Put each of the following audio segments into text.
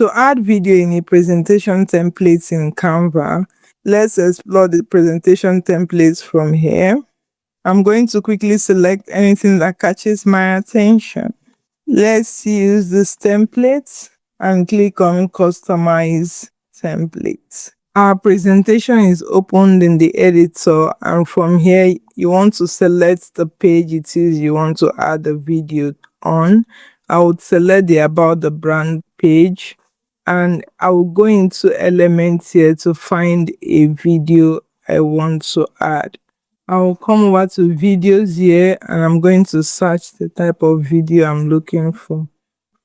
To add video in a presentation template in Canva, let's explore the presentation templates from here. I'm going to quickly select anything that catches my attention. Let's use this template and click on Customize Templates. Our presentation is opened in the editor, and from here you want to select the page it is you want to add the video on. I would select the About the Brand page, and I will go into Elements here to find a video I want to add. I will come over to Videos here, and I'm going to search the type of video I'm looking for.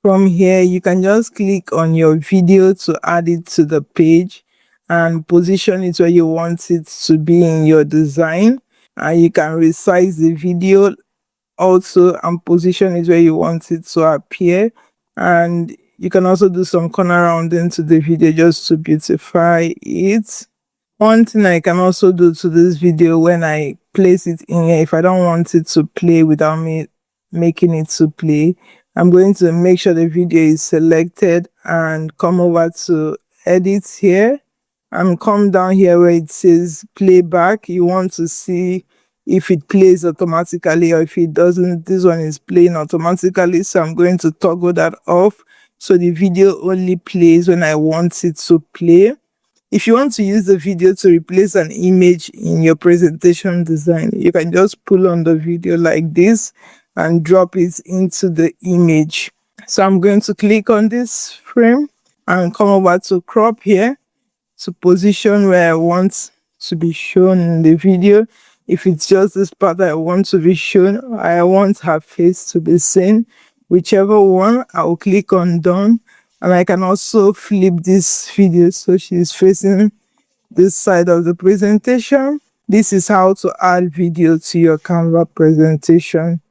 From here, you can just click on your video to add it to the page and position it where you want it to be in your design. And you can resize the video also and position it where you want it to appear. And you can also do some corner rounding to the video just to beautify it. One thing I can also do to this video when I place it in here, if I don't want it to play without me making it to play, I'm going to make sure the video is selected and come over to Edit here and come down here where it says Playback. You want to see if it plays automatically or if it doesn't. This one is playing automatically, so I'm going to toggle that off so the video only plays when I want it to play. If you want to use the video to replace an image in your presentation design, you can just pull on the video like this and drop it into the image. So I'm going to click on this frame and come over to crop here to position where I want to be shown in the video. If it's just this part I want to be shown, I want her face to be seen. Whichever one, I will click on done. And I can also flip this video so she's facing this side of the presentation. This is how to add video to your Canva presentation.